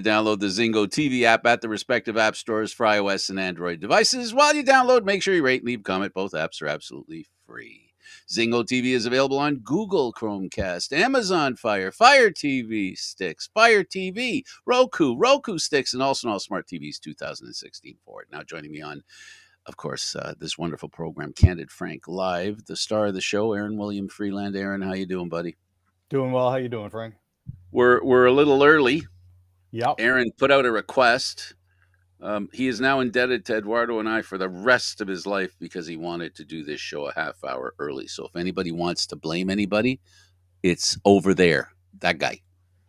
Download the Zingo TV app at the respective app stores for iOS and Android devices. While you download, make sure you rate and leave a comment. Both apps are absolutely free. Zingo TV is available on Google Chromecast, Amazon Fire TV sticks, Fire TV, Roku sticks, and also on all smart TVs 2016 forward. Now joining me on, of course, this wonderful program, Candid Frank Live, the star of the show, Aaron William Freeland. Aaron, how you doing, buddy? Doing well. How you doing, Frank? We're a little early. Yep. Aaron put out a request. He is now indebted to Eduardo and I for the rest of his life because he wanted to do this show a half hour early. So if anybody wants to blame anybody, it's over there. That guy.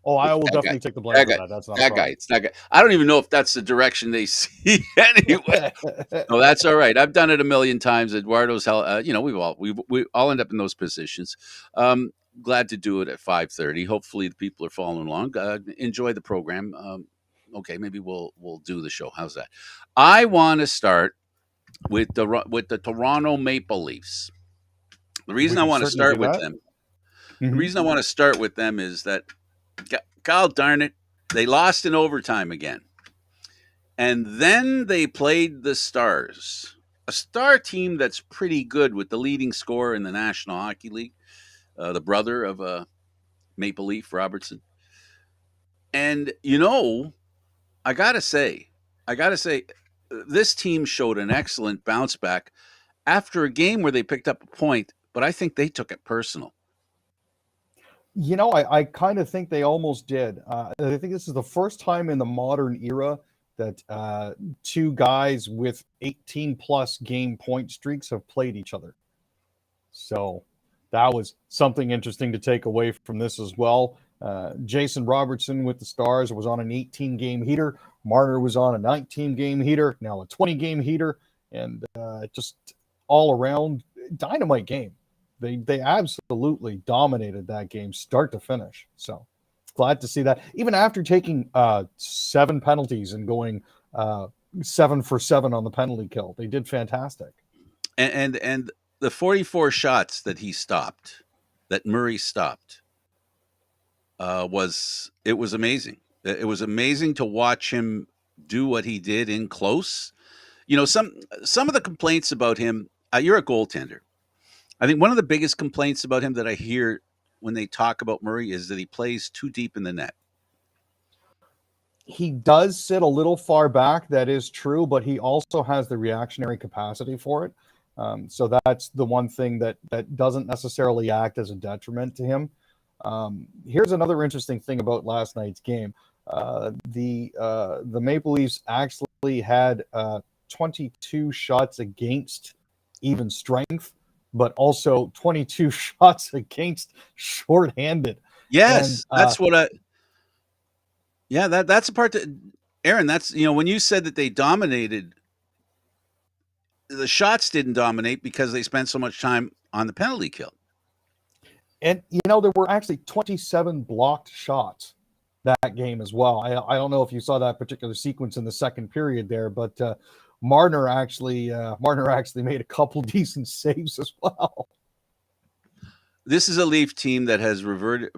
Oh, I It's will that guy. definitely take the blame That for guy. that. That's not a That guy. problem. It's that guy. I don't even know if that's the direction they see anyway. No, that's all right. I've done it a million times. Eduardo's hell. We all end up in those positions. Glad to do it at 5:30. Hopefully, the people are following along. Enjoy the program. Okay, maybe we'll do the show. How's that? I want to start with the Toronto Maple Leafs. The We reason I can want to certainly do start with that. them. The Mhm. reason I want to start with them is that, God darn it, they lost in overtime again. And then they played the Stars, a Star team that's pretty good with the leading scorer in the National Hockey League, the brother of Maple Leaf Robertson. And, I got to say, this team showed an excellent bounce back after a game where they picked up a point, but I think they took it personal. I kind of think they almost did. I think this is the first time in the modern era that two guys with 18 plus game point streaks have played each other. So that was something interesting to take away from this as well. Jason Robertson with the Stars was on an 18 game heater. Marner was on a 19 game heater, now a 20 game heater, and just all around dynamite game. They absolutely dominated that game start to finish. So glad to see that. Even after taking 7 penalties and going 7 for 7 on the penalty kill, they did fantastic. And the 44 shots that Murray stopped, was amazing. It was amazing to watch him do what he did in close. Some of the complaints about him. You're a goaltender. I think one of the biggest complaints about him that I hear when they talk about Murray is that he plays too deep in the net. He does sit a little far back. That is true, but he also has the reactionary capacity for it. So that's the one thing that doesn't necessarily act as a detriment to him. Here's another interesting thing about last night's game. The Maple Leafs actually had 22 shots against even strength, but also 22 shots against shorthanded. Yes, And that's what I. Yeah, that's a part that Aaron. That's when you said that they dominated, the shots didn't dominate because they spent so much time on the penalty kill. And there were actually 27 blocked shots that game as well. I don't know if you saw that particular sequence in the second period there, but Marner actually made a couple decent saves as well. This is a Leaf team that has reverted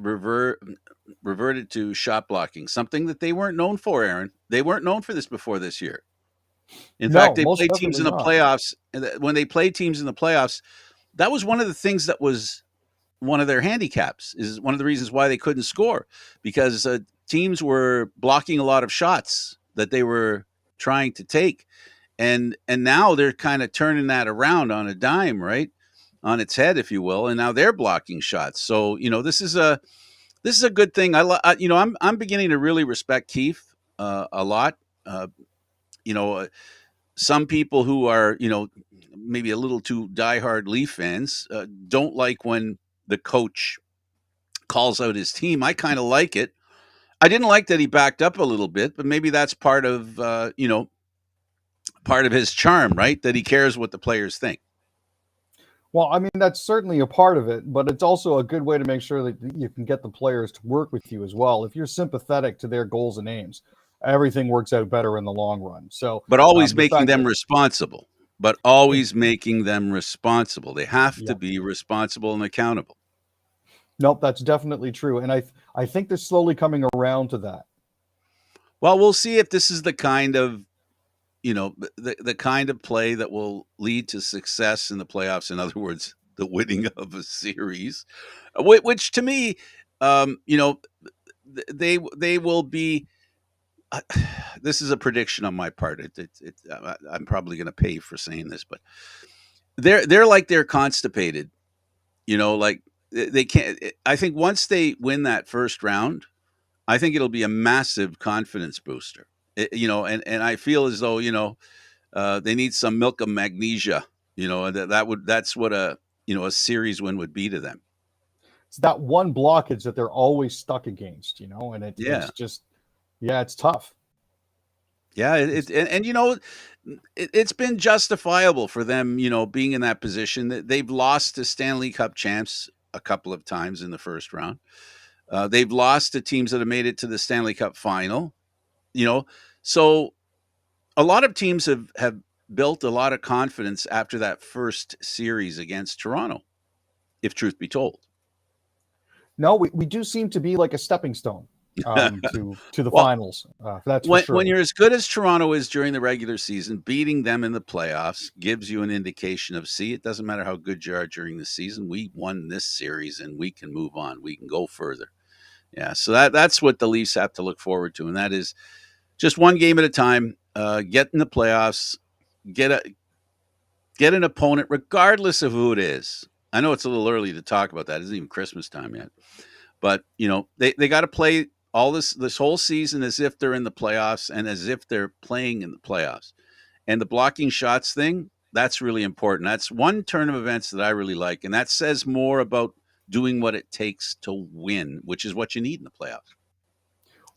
to shot blocking, something that they weren't known for, Aaron. They weren't known for this before this year. In fact, No, they most played teams definitely in the not. playoffs. When they played teams in the playoffs, that was one of the things that was one of their handicaps, is one of the reasons why they couldn't score, because teams were blocking a lot of shots that they were trying to take. And now they're kind of turning that around on a dime, right? On its head, if you will. And now they're blocking shots. So, this is a good thing. I'm beginning to really respect Keefe a lot. You know, some people who are, maybe a little too diehard Leaf fans don't like when the coach calls out his team. I kind of like it. I didn't like that he backed up a little bit, but maybe that's part of part of his charm, right? That he cares what the players think. Well, I mean, that's certainly a part of it, but it's also a good way to make sure that you can get the players to work with you as well. If you're sympathetic to their goals and aims, everything works out better in the long run. So, But always the making fact them that, responsible. But always making them responsible. They have to yeah, be responsible and accountable. nope, that's definitely true. And I think they're slowly coming around to that. Well, we'll see if this is the kind of the kind of play that will lead to success in the playoffs. In other words, the winning of a series, which to me, um, you know, they will be. Uh, this is a prediction on my part. I'm probably going to pay for saying this, but they're constipated. Like they can't. I think once they win that first round, I think it'll be a massive confidence booster. And I feel as though they need some milk of magnesia. And that's what a series win would be to them. It's that one blockage that they're always stuck against, and Yeah, it's just, yeah, it's tough. yeah, it's been justifiable for them, being in that position. They've lost to Stanley Cup champs a couple of times in the first round. They've lost to teams that have made it to the Stanley Cup final. You know, so a lot of teams have built a lot of confidence after that first series against Toronto, if truth be told. No, we do seem to be like a stepping stone to the Well, finals. That's for when sure. you're as good as Toronto is during the regular season, beating them in the playoffs gives you an indication of, see, it doesn't matter how good you are during the season. We won this series and we can move on. We can go further. Yeah, so that's what the Leafs have to look forward to, and that is just one game at a time. Get in the playoffs, get a get an opponent, regardless of who it is. I know it's a little early to talk about that. It isn't even Christmas time yet, but they got to play all this whole season as if they're in the playoffs and as if they're playing in the playoffs. And the blocking shots thing, that's really important. That's one turn of events that I really like, and that says more about doing what it takes to win, which is what you need in the playoffs.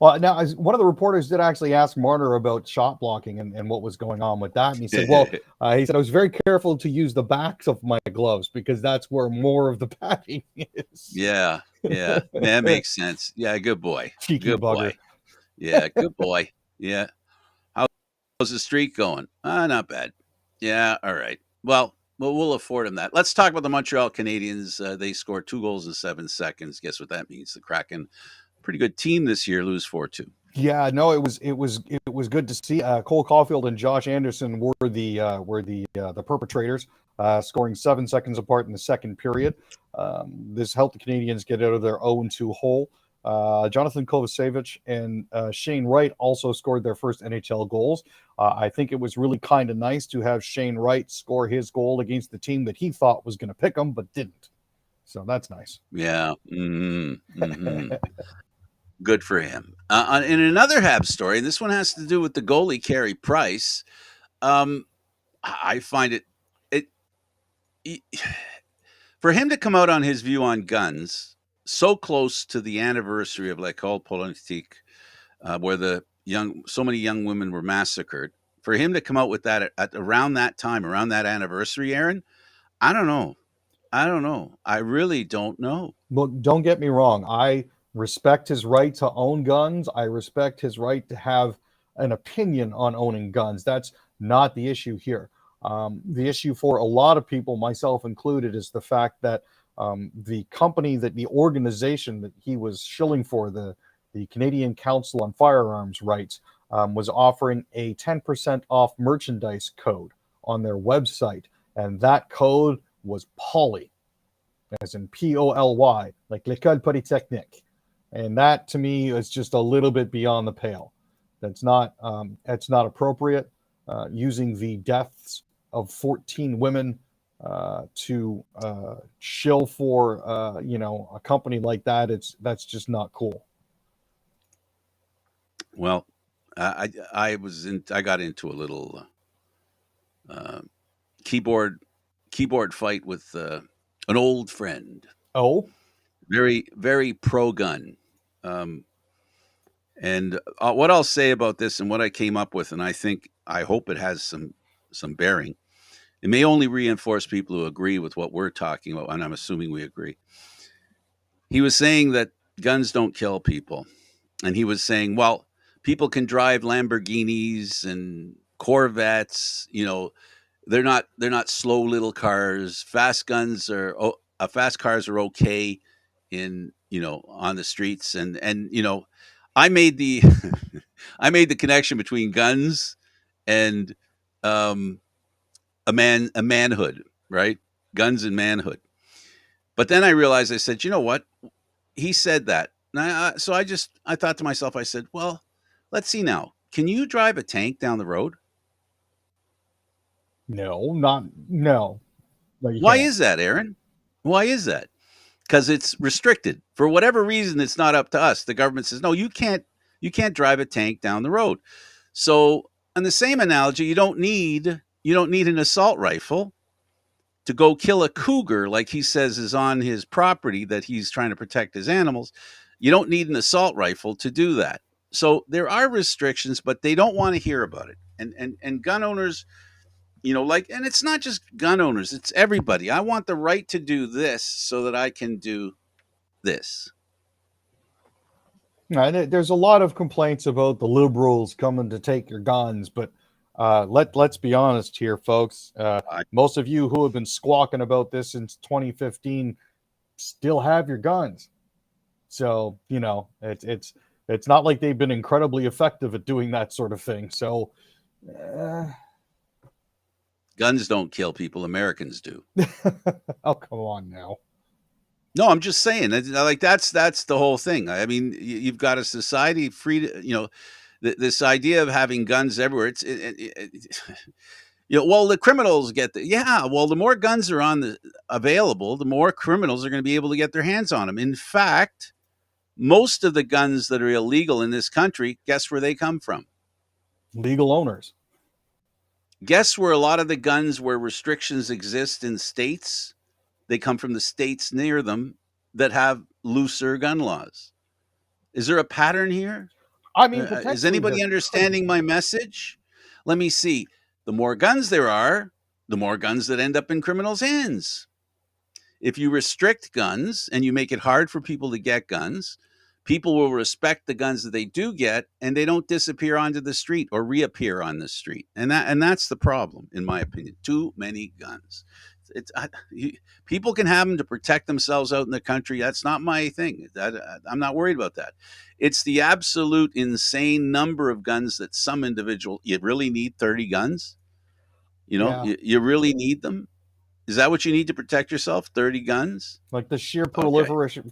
Well, now, one of the reporters did actually ask Marner about shot blocking and what was going on with that. And he said, well, he said, I was very careful to use the backs of my gloves because that's where more of the padding is. Yeah, yeah, that makes sense. Yeah, good boy, Cheeky good bugger. boy. Yeah, good boy. Yeah, how's the streak going? Not bad. Yeah, all right. Well, we'll afford him that. Let's talk about the Montreal Canadiens. They scored 2 goals in 7 seconds. Guess what that means? The Kraken, pretty good team this year, lose 4-2. Yeah, no, it was good to see. Cole Caulfield and Josh Anderson were the perpetrators, scoring 7 seconds apart in the second period. This helped the Canadians get out of their 0-2 hole. Jonathan Kovacevic and Shane Wright also scored their first NHL goals. I think it was really kind of nice to have Shane Wright score his goal against the team that he thought was going to pick him, but didn't. So that's nice. Yeah. Good for him. In another Habs story, and this one has to do with the goalie Carey Price. Um, I find it for him to come out on his view on guns so close to the anniversary of L'École Politique, where so many young women were massacred. For him to come out with that at around that time, around that anniversary, Aaron, I don't know. I don't know. I really don't know. Look, don't get me wrong. I respect his right to own guns. I respect his right to have an opinion on owning guns. That's not the issue here. The issue for a lot of people, myself included, is the fact that the company, that the organization that he was shilling for, the Canadian Council on Firearms Rights, was offering a 10% off merchandise code on their website. And that code was Poly, as in Poly, like L'École Polytechnique. And that to me is just a little bit beyond the pale. That's not appropriate. Using the deaths of 14 women to shill for a company like that, that's just not cool. Well, I got into a little uh, keyboard fight with an old friend, Oh, very very pro gun. Um, and what I'll say about this and what I came up with, and I hope it has some bearing. It may only reinforce people who agree with what we're talking about, and I'm assuming we agree. He was saying that guns don't kill people, and he was saying, well, people can drive Lamborghinis and Corvettes. They're not slow little cars. Fast cars are okay in on the streets, and I made the I made the connection between guns and a manhood, right? Guns and manhood. But then I realized, I said, you know what? He said that. So I thought to myself, I said, well, let's see now. Can you drive a tank down the road? No, not no. No, you Why can't. is that, Aaron? Why is that? Because it's restricted. For whatever reason, it's not up to us. The government says, no, you can't drive a tank down the road. So, on the same analogy, you don't need an assault rifle to go kill a cougar like he says is on his property that he's trying to protect his animals. You don't need an assault rifle to do that. So there are restrictions, but they don't want to hear about it. And gun owners, and it's not just gun owners, it's everybody. I want the right to do this so that I can do this. There's a lot of complaints about the liberals coming to take your guns, but let's be honest here, folks. I, Most of you who have been squawking about this since 2015 still have your guns. So it's not like they've been incredibly effective at doing that sort of thing. So Guns don't kill people, Americans do. oh, come on now. No, I'm just saying, that's the whole thing. I mean, you've got a society free to, this idea of having guns everywhere. Well, the criminals well, the more guns are available, the more criminals are going to be able to get their hands on them. In fact, most of the guns that are illegal in this country, guess where they come from? Legal owners. Guess where a lot of the guns where restrictions exist in states, they come from the states near them that have looser gun laws. Is there a pattern here? I mean, Is potentially anybody understanding my message? Let me see. The more guns there are, the more guns that end up in criminals' hands. If you restrict guns and you make it hard for people to get guns, people will respect the guns that they do get, and they don't disappear onto the street or reappear on the street. And that's the problem, in my opinion. Too many guns. People can have them to protect themselves out in the country. That's not my thing. I'm not worried about that. It's the absolute insane number of guns that some individual. You really need 30 guns. Yeah. You really need them. Is that what you need to protect yourself? 30 guns? Like the sheer proliferation,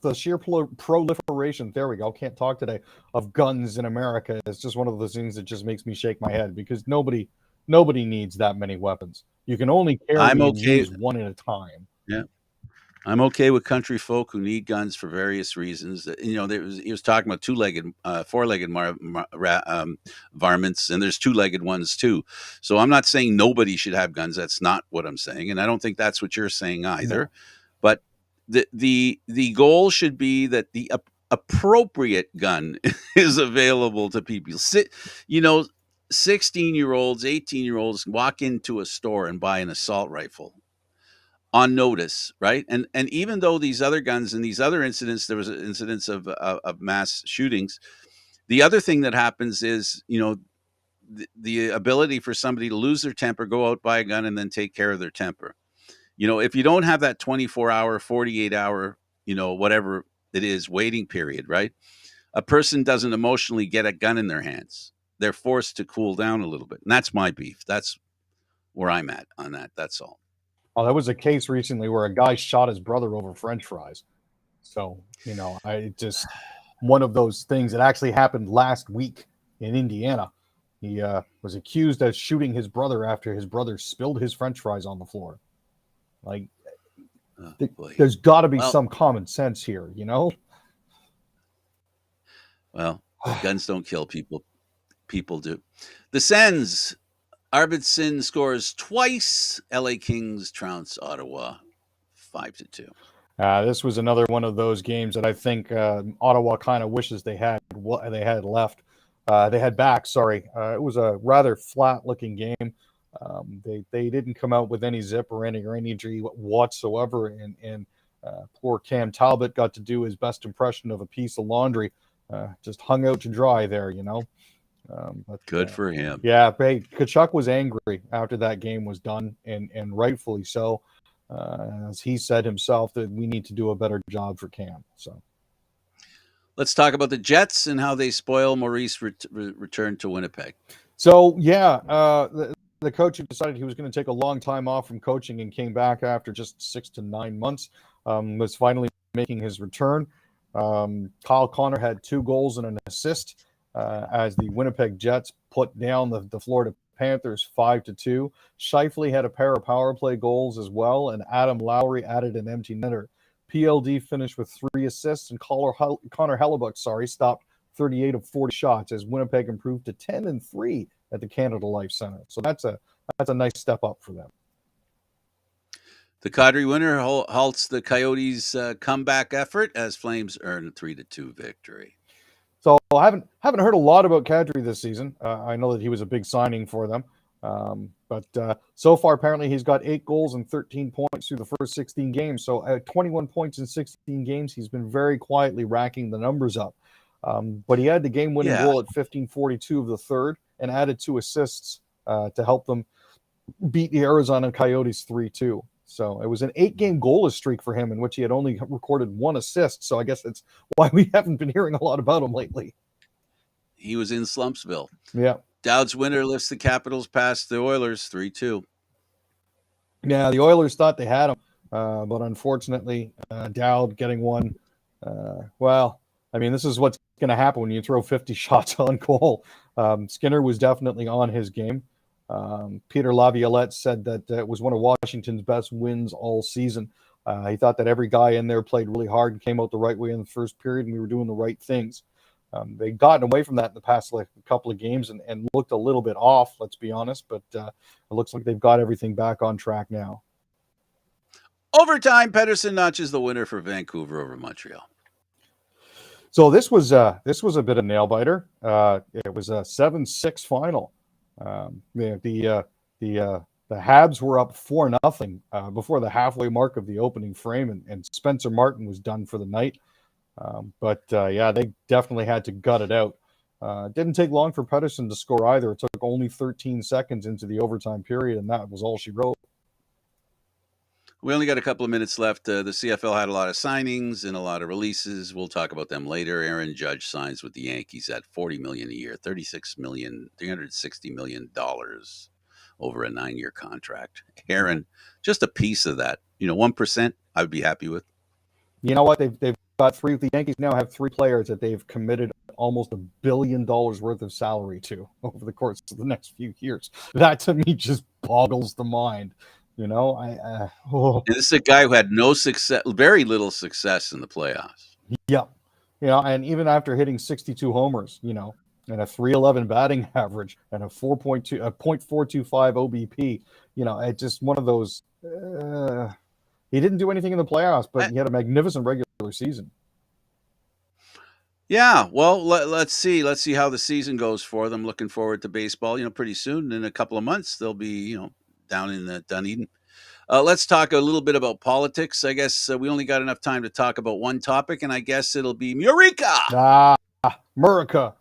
proliferation. There we go. Can't talk today of guns in America. It's just one of those things that just makes me shake my head because nobody needs that many weapons. You can only carry and use one at a time. Yeah. I'm okay with country folk who need guns for various reasons. He was talking about four-legged varmints, and there's two-legged ones too. So I'm not saying nobody should have guns. That's not what I'm saying, and I don't think that's what you're saying either. No. But the goal should be that the appropriate gun is available to people. 16-year-olds, 18-year-olds walk into a store and buy an assault rifle on notice, right? And even though these other guns and these other incidents, there was incidents of mass shootings. The other thing that happens is, the ability for somebody to lose their temper, go out, buy a gun, and then take care of their temper. If you don't have that 24-hour, 48-hour, whatever it is, waiting period, right? A person doesn't emotionally get a gun in their hands. They're forced to cool down a little bit. And that's my beef. That's where I'm at on that. That's all. Oh, that was a case recently where a guy shot his brother over French fries. So, I just one of those things that actually happened last week in Indiana. He was accused of shooting his brother after his brother spilled his French fries on the floor. Like, there's got to be some common sense here, Well, guns don't kill people. People do. The Sens. Arvidsson scores twice. LA Kings trounce Ottawa 5-2. This was another one of those games that I think Ottawa kind of wishes they had left. They had back. Sorry, it was a rather flat-looking game. They didn't come out with any zip or any injury whatsoever, and poor Cam Talbot got to do his best impression of a piece of laundry. Just hung out to dry there, But, good for him. Yeah, Tkachuk was angry after that game was done, and rightfully so. As he said himself, that we need to do a better job for Cam. So Let's talk about the Jets and how they spoil Maurice return to Winnipeg. So yeah, the coach decided he was going to take a long time off from coaching and came back after just 6 to 9 months. Was finally making his return. Kyle Connor had 2 goals and an assist as the Winnipeg Jets put down the Florida Panthers 5-2. Scheifele had a pair of power play goals as well, and Adam Lowry added an empty netter. PLD finished with 3 assists, and Connor Hellebuck, stopped 38 of 40 shots as Winnipeg improved to 10-3 at the Canada Life Center. So that's a nice step up for them. The Kadri winner halts the Coyotes' comeback effort as Flames earn a 3-2 victory. So I haven't heard a lot about Kadri this season. I know that he was a big signing for them. But so far, apparently, he's got 8 goals and 13 points through the first 16 games. So at 21 points in 16 games, he's been very quietly racking the numbers up. But he had the game-winning goal at 15:42 of the third and added 2 assists to help them beat the Arizona Coyotes 3-2. So it was an 8-game goalless streak for him in which he had only recorded 1 assist. So I guess that's why we haven't been hearing a lot about him lately. He was in Slumpsville. Yeah. Dowd's winner lifts the Capitals past the Oilers 3-2. Yeah, the Oilers thought they had him, but unfortunately, Dowd getting one. Well, I mean, this is what's going to happen when you throw 50 shots on goal. Skinner was definitely on his game. Peter Laviolette said that it was one of Washington's best wins all season. He thought that every guy in there played really hard and came out the right way in the first period, and we were doing the right things. They'd gotten away from that in the past couple of games and looked a little bit off, let's be honest, but it looks like they've got everything back on track now. Overtime, Pettersson notches the winner for Vancouver over Montreal. So this was a bit of nail biter. It was a 7-6 final. The Habs were up 4-0 before the halfway mark of the opening frame, and Spencer Martin was done for the night. But they definitely had to gut it out. Didn't take long for Pettersson to score either. It took only 13 seconds into the overtime period, and that was all she wrote. We only got a couple of minutes left. The CFL had a lot of signings and a lot of releases. We'll talk about them later. Aaron Judge signs with the Yankees at $40 million a year, $360 million over a 9-year contract. Aaron, just a piece of that. 1%, I would be happy with. You know what? They've got 3. The Yankees now have 3 players that they've committed almost $1 billion worth of salary to over the course of the next few years. That to me just boggles the mind. And this is a guy who had no success, very little success in the playoffs. Yeah. And even after hitting 62 homers, and a .311 batting average and a 0.425 OBP, it's just one of those. He didn't do anything in the playoffs, but he had a magnificent regular season. Yeah, well, let's see. Let's see how the season goes for them. Looking forward to baseball. Pretty soon, in a couple of months, they'll be, down in Dunedin. Let's talk a little bit about politics. I guess we only got enough time to talk about one topic, and I guess it'll be Murica. Murica.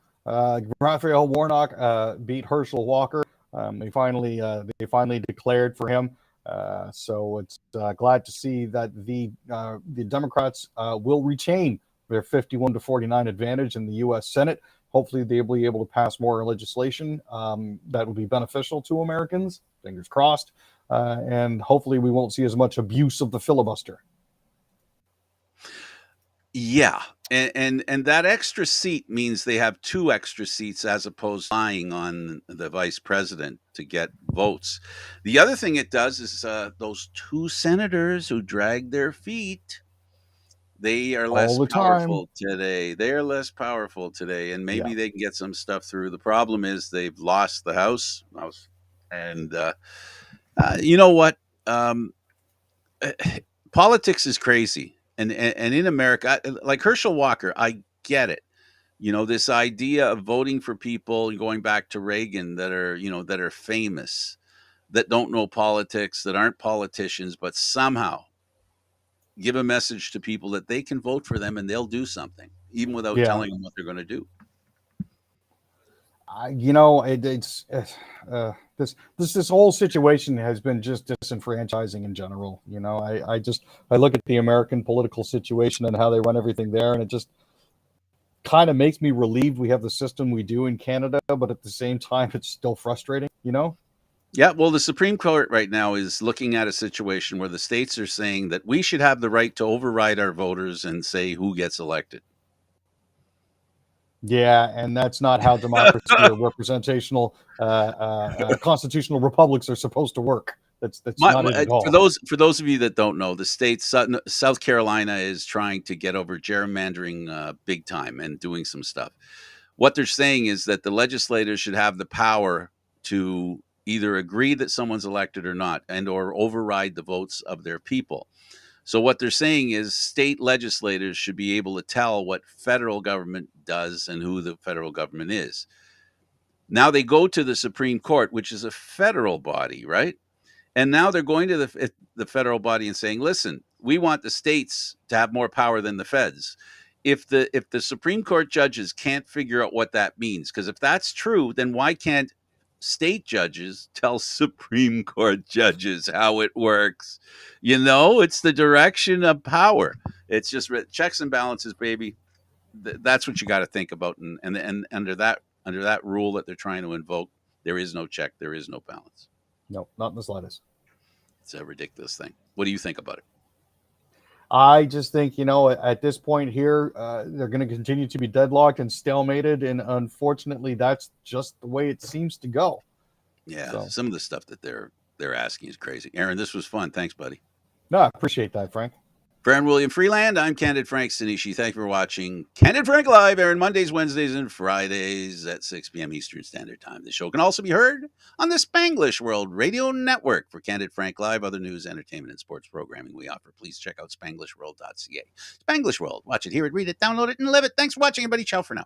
Raphael Warnock beat Herschel Walker. They finally declared for him. So it's glad to see that the Democrats will retain their 51-49 advantage in the U.S. Senate. Hopefully they'll be able to pass more legislation that will be beneficial to Americans. Fingers crossed. And hopefully we won't see as much abuse of the filibuster. Yeah. And that extra seat means they have 2 extra seats as opposed to relying on the vice president to get votes. The other thing it does is those 2 senators who dragged their feet, they are less powerful today. They are less powerful today, and maybe they can get some stuff through. The problem is they've lost the House. And you know what? Politics is crazy. And in America, like Herschel Walker, I get it. This idea of voting for people going back to Reagan that are famous, that don't know politics, that aren't politicians, but somehow give a message to people that they can vote for them and they'll do something, even without telling them what they're going to do. This whole situation has been just disenfranchising in general. I look at the American political situation and how they run everything there, and kind of makes me relieved we have the system we do in Canada, but at the same time, it's still frustrating, you know? Yeah, well, the Supreme Court right now is looking at a situation where the states are saying that we should have the right to override our voters and say who gets elected. Yeah, and that's not how democracy or representational constitutional republics are supposed to work. That's not it at all. For those of you that don't know, the state South Carolina is trying to get over gerrymandering big time and doing some stuff. What they're saying is that the legislators should have the power to either agree that someone's elected or not, and or override the votes of their people. So what they're saying is state legislators should be able to tell what federal government does and who the federal government is. Now they go to the Supreme Court, which is a federal body, right? And now they're going to the federal body and saying, "Listen, we want the states to have more power than the feds." If the Supreme Court judges can't figure out what that means, because if that's true, then why can't state judges tell Supreme Court judges how it works? It's the direction of power. It's just checks and balances, baby. That's what you got to think about. And under that rule that they're trying to invoke, there is no check, there is no balance. No, not in the slightest. It's a ridiculous thing. What do you think about it? I just think, at this point here, they're going to continue to be deadlocked and stalemated. And unfortunately, that's just the way it seems to go. Yeah, so some of the stuff that they're asking is crazy. Aaron, this was fun. Thanks, buddy. No, I appreciate that, Frank. For Aaron William Freeland, I'm Candid Frank Stanisci. Thank you for watching Candid Frank Live, Aaron, Mondays, Wednesdays, and Fridays at 6 p.m. Eastern Standard Time. The show can also be heard on the Spanglish World Radio Network. For Candid Frank Live, other news, entertainment, and sports programming we offer, please check out SpanglishWorld.ca. Spanglish World. Watch it, hear it, read it, download it, and live it. Thanks for watching, everybody. Ciao for now.